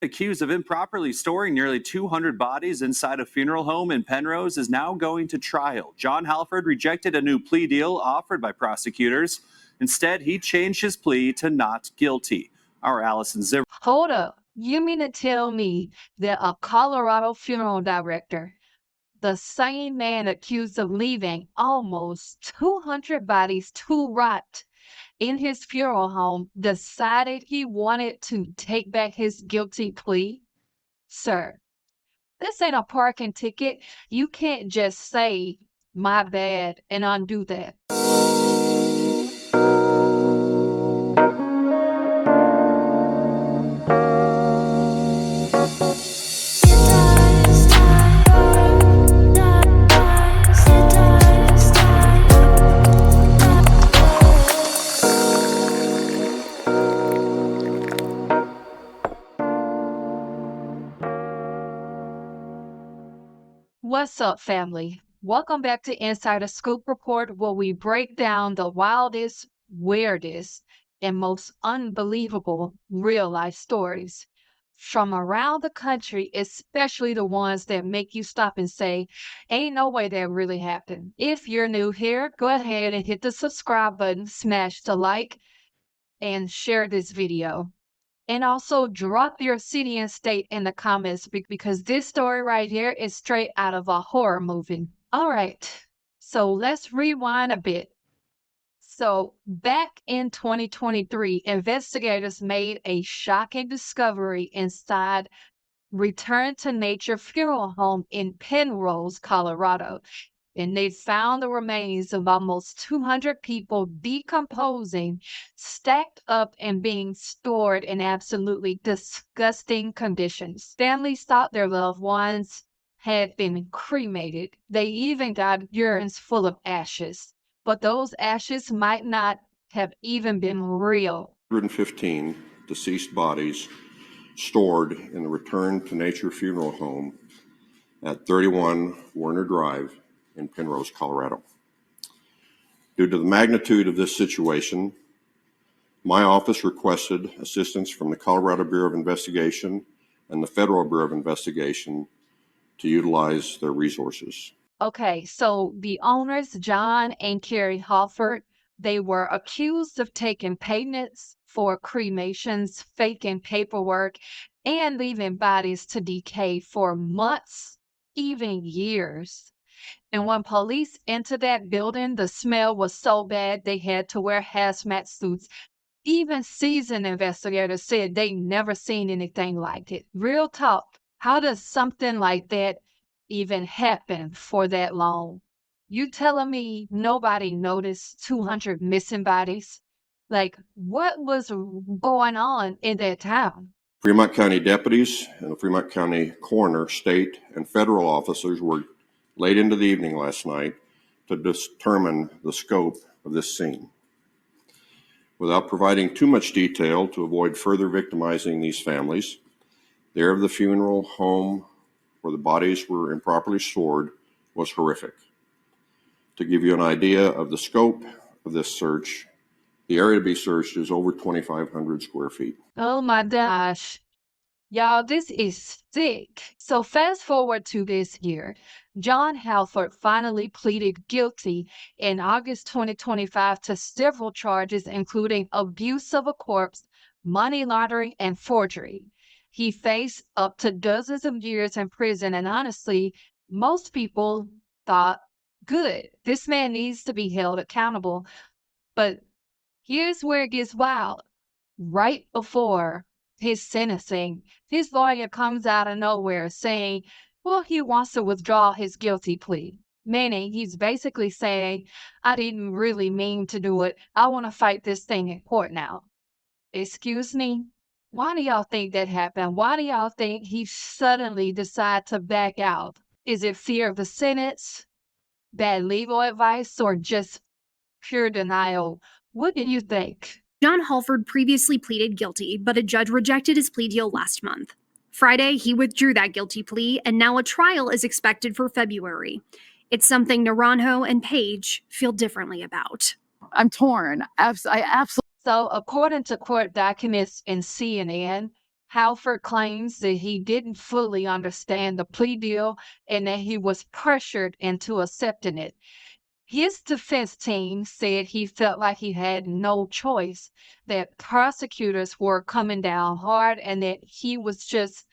Accused of improperly storing nearly 200 bodies inside a funeral home in Penrose, is now going to trial. John Halford rejected a new plea deal offered by prosecutors. Instead, he changed his plea to not guilty. Our Allison Zimmer. Hold up. You mean to tell me that a Colorado funeral director, the same man accused of leaving almost 200 bodies to rot in his funeral home, decided he wanted to take back his guilty plea? Sir, this ain't a parking ticket. You can't just say, my bad, and undo that. What's up, family? Welcome back to Insider Scoop Report, where we break down the wildest, weirdest, and most unbelievable real-life stories from around the country, especially the ones that make you stop and say, ain't no way that really happened. If you're new here, go ahead and hit the subscribe button, smash the like, and share this video. And also drop your city and state in the comments because this story right here is straight out of a horror movie. All right, so let's rewind a bit. So back in 2023, investigators made a shocking discovery inside Return to Nature Funeral Home in Penrose, Colorado. And they found the remains of almost 200 people decomposing, stacked up, and being stored in absolutely disgusting conditions. Families thought their loved ones had been cremated. They even got urines full of ashes, but those ashes might not have even been real. 115 deceased bodies stored in the Return to Nature Funeral Home at 31 Warner Drive in Penrose, Colorado. Due to the magnitude of this situation, my office requested assistance from the Colorado Bureau of Investigation and the Federal Bureau of Investigation to utilize their resources. Okay, so the owners, John and Carrie Halford, they were accused of taking payments for cremations, faking paperwork, and leaving bodies to decay for months, even years. And when police entered that building, the smell was so bad they had to wear hazmat suits. Even seasoned investigators said they never seen anything like it. Real talk, how does something like that even happen for that long? You telling me nobody noticed 200 missing bodies? Like, what was going on in that town? Fremont County deputies and the Fremont County coroner, state, and federal officers worked late into the evening last night to determine the scope of this scene. Without providing too much detail to avoid further victimizing these families, the area of the funeral home where the bodies were improperly stored was horrific. To give you an idea of the scope of this search, the area to be searched is over 2,500 square feet. Oh my gosh. Y'all, this is sick. So fast forward to this year. John Halford finally pleaded guilty in August 2025 to several charges, including abuse of a corpse, money laundering, and forgery. He faced up to dozens of years in prison, and honestly, most people thought, good, this man needs to be held accountable. But here's where it gets wild. Right before his sentencing, his lawyer comes out of nowhere saying, well, he wants to withdraw his guilty plea. Meaning he's basically saying, I didn't really mean to do it. I want to fight this thing in court now. Excuse me? Why do y'all think that happened? Why do y'all think he suddenly decided to back out? Is it fear of the sentence, bad legal advice, or just pure denial? What do you think? John Halford previously pleaded guilty, but a judge rejected his plea deal last month. Friday, he withdrew that guilty plea, and now a trial is expected for February. It's something Naranjo and Paige feel differently about. I'm torn. I absolutely. So, according to court documents in CNN, Halford claims that he didn't fully understand the plea deal and that he was pressured into accepting it. His defense team said he felt like he had no choice, that prosecutors were coming down hard, and that he was just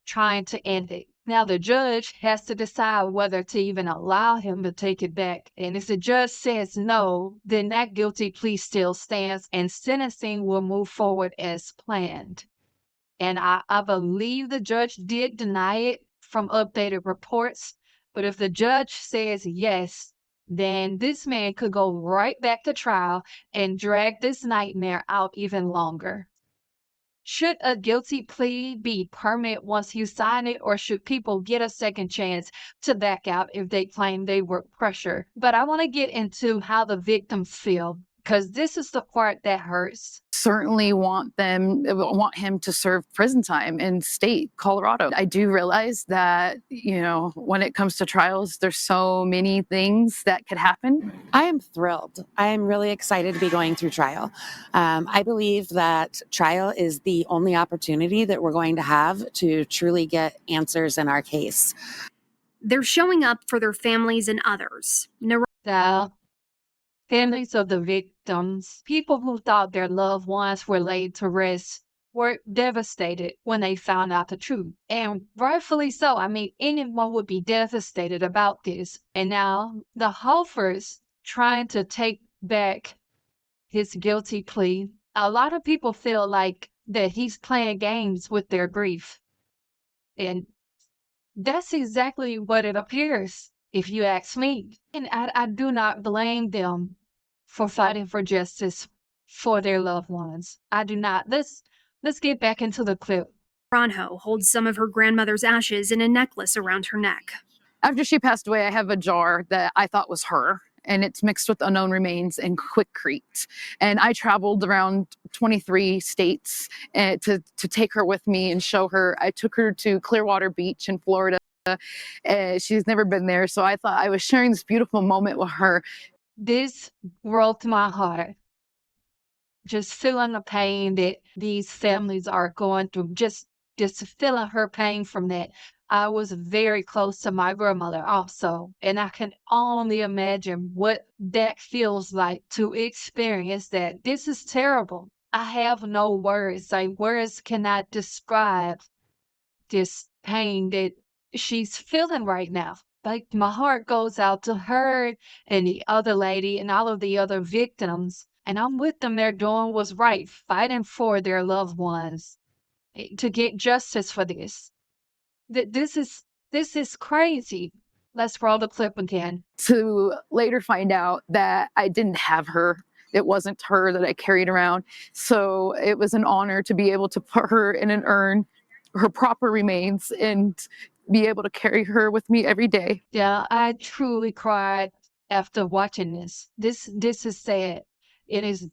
trying to end it. Now, the judge has to decide whether to even allow him to take it back. And if the judge says no, then that guilty plea still stands and sentencing will move forward as planned. And I believe the judge did deny it from updated reports. But if the judge says yes, then this man could go right back to trial and drag this nightmare out even longer. Should a guilty plea be permanent once you sign it, or should people get a second chance to back out if they claim they were pressured? But I want to get into how the victims feel, because this is the part that hurts. Certainly want him to serve prison time in state Colorado. I do realize that, when it comes to trials, there's so many things that could happen. I am thrilled. I am really excited to be going through trial. I believe that trial is the only opportunity that we're going to have to truly get answers in our case. They're showing up for their families and others. The families of the victims, people who thought their loved ones were laid to rest, were devastated when they found out the truth. And rightfully so. I mean, anyone would be devastated about this. And now the Halfords trying to take back his guilty plea. A lot of people feel like that he's playing games with their grief. And that's exactly what it appears, if you ask me. And I do not blame them for fighting for justice for their loved ones. I do not. Let's get back into the clip. Naranjo holds some of her grandmother's ashes in a necklace around her neck. After she passed away, I have a jar that I thought was her, and it's mixed with unknown remains in Quikrete. And I traveled around 23 states to take her with me and show her. I took her to Clearwater Beach in Florida. She's never been there, so I thought I was sharing this beautiful moment with her. This broke my heart. Just feeling the pain that these families are going through, just feeling her pain from that. I was very close to my grandmother also, and I can only imagine what that feels like to experience that. This is terrible. I have no words. Like, words cannot describe this pain that she's feeling right now. Like, my heart goes out to her and the other lady and all of the other victims. And I'm with them. They're doing what's right, fighting for their loved ones to get justice for this. This is crazy. Let's roll the clip again. To later find out that I didn't have her. It wasn't her that I carried around. So it was an honor to be able to put her in an urn, her proper remains, and be able to carry her with me every day. Yeah, I truly cried after watching this. This is sad. It is,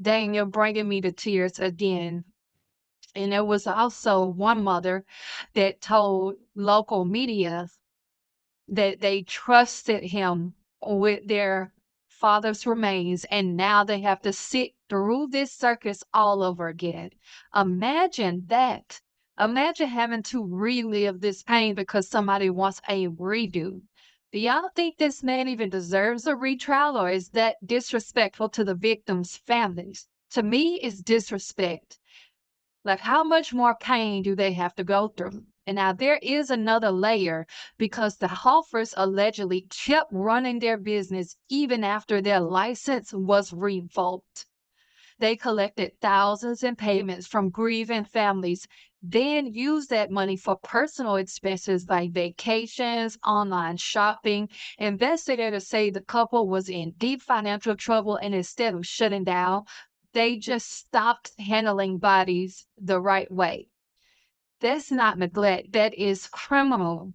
dang, you're bringing me to tears again. And there was also one mother that told local media that they trusted him with their father's remains, and now they have to sit through this circus all over again. Imagine that. Imagine having to relive this pain because somebody wants a redo. Do y'all think this man even deserves a retrial, or is that disrespectful to the victims' families? To me, it's disrespect. Like, how much more pain do they have to go through? And now there is another layer, because the Halfords allegedly kept running their business even after their license was revoked. They collected thousands in payments from grieving families, then used that money for personal expenses like vacations, online shopping. Investigators say the couple was in deep financial trouble, and instead of shutting down, they just stopped handling bodies the right way. That's not neglect, that is criminal.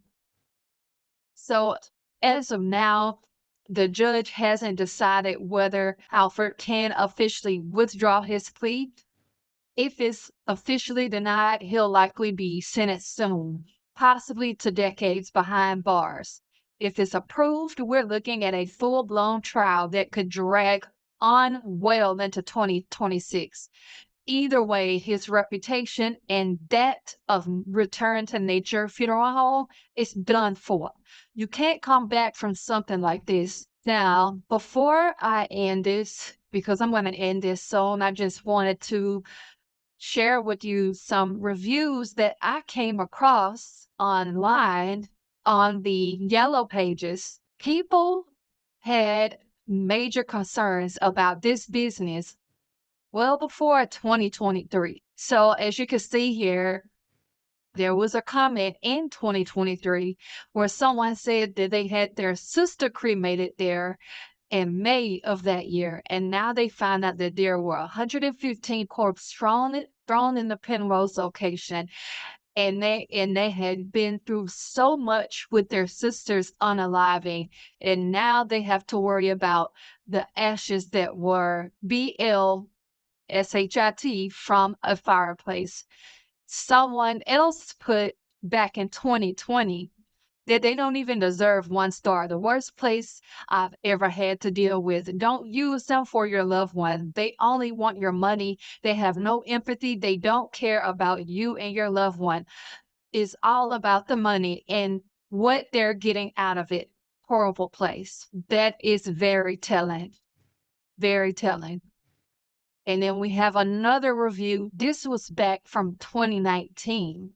So as of now, the judge hasn't decided whether Halford can officially withdraw his plea. If it's officially denied, he'll likely be sentenced soon, possibly to decades behind bars. If it's approved, we're looking at a full-blown trial that could drag on well into 2026. Either way, his reputation and that of Return to Nature Funeral Home is done for. You can't come back from something like this. Now, before I end this, because I'm going to end this soon, I just wanted to share with you some reviews that I came across online on the yellow pages. People had major concerns about this business well before 2023. So as you can see here, there was a comment in 2023 where someone said that they had their sister cremated there in May of that year. And now they found out that there were 115 corpses thrown in the Penrose location. And they had been through so much with their sisters unaliving. And now they have to worry about the ashes that were BLSHIT from a fireplace. Someone else put back in 2020 that they don't even deserve 1 star. The worst place I've ever had to deal with. Don't use them for your loved one. They only want your money. They have no empathy. They don't care about you and your loved one. It's all about the money and what they're getting out of it. Horrible place. That is very telling. Very telling. And then we have another review. This was back from 2019.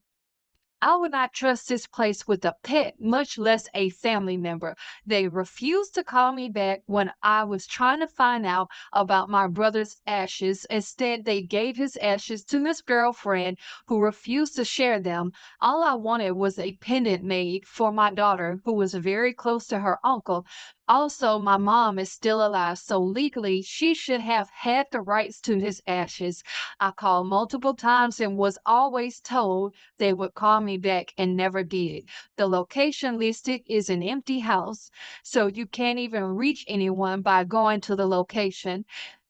I would not trust this place with a pet, much less a family member. They refused to call me back when I was trying to find out about my brother's ashes. Instead, they gave his ashes to his girlfriend who refused to share them. All I wanted was a pendant made for my daughter, who was very close to her uncle. Also, my mom is still alive, so legally she should have had the rights to his ashes. I called multiple times and was always told they would call me back and never did. The location listed is an empty house, so you can't even reach anyone by going to the location.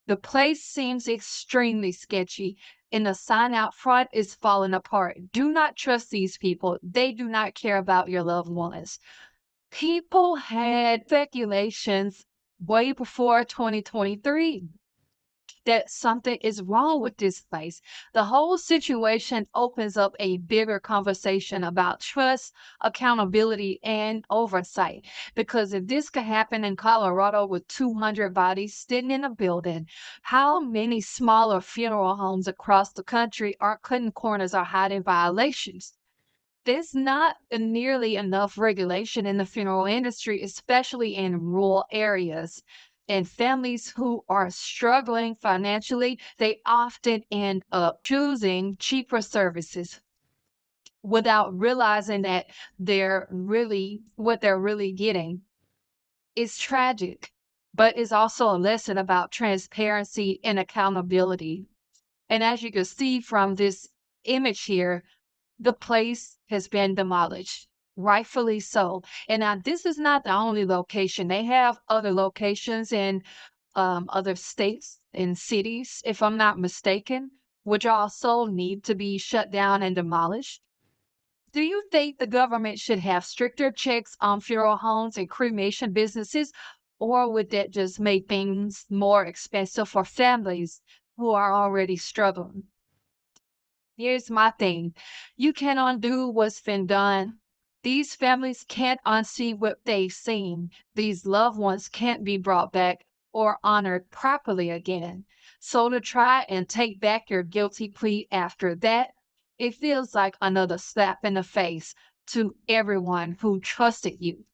The place seems extremely sketchy, and the sign out front is falling apart. Do not trust these people. They do not care about your loved ones. People had speculations way before 2023 that something is wrong with this place. The whole situation opens up a bigger conversation about trust, accountability, and oversight. Because if this could happen in Colorado with 200 bodies sitting in a building, how many smaller funeral homes across the country are cutting corners or hiding violations? There's not nearly enough regulation in the funeral industry, especially in rural areas. And families who are struggling financially, they often end up choosing cheaper services without realizing that what they're really getting is tragic, but is also a lesson about transparency and accountability. And as you can see from this image here, the place has been demolished, rightfully so. And now this is not the only location. They have other locations in other states and cities, if I'm not mistaken, which also need to be shut down and demolished. Do you think the government should have stricter checks on funeral homes and cremation businesses, or would that just make things more expensive for families who are already struggling? Here's my thing. You can't undo what's been done. These families can't unsee what they've seen. These loved ones can't be brought back or honored properly again. So to try and take back your guilty plea after that, it feels like another slap in the face to everyone who trusted you.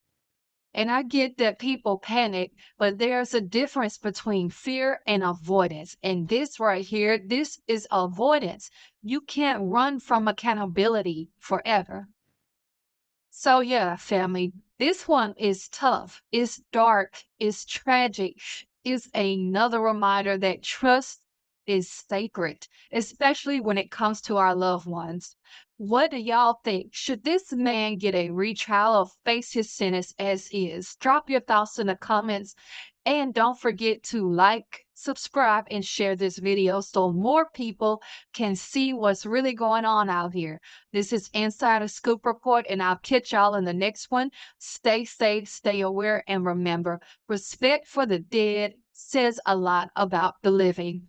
And I get that people panic, but there's a difference between fear and avoidance. And this right here, this is avoidance. You can't run from accountability forever. So, yeah, family, this one is tough, it's dark, it's tragic, it's another reminder that trust is sacred, especially when it comes to our loved ones. What do y'all think? Should this man get a retrial or face his sentence as is? Drop your thoughts in the comments and don't forget to like, subscribe, and share this video so more people can see what's really going on out here. This is Insider Scoop Report, and I'll catch y'all in the next one. Stay safe, stay aware, and remember, respect for the dead says a lot about the living.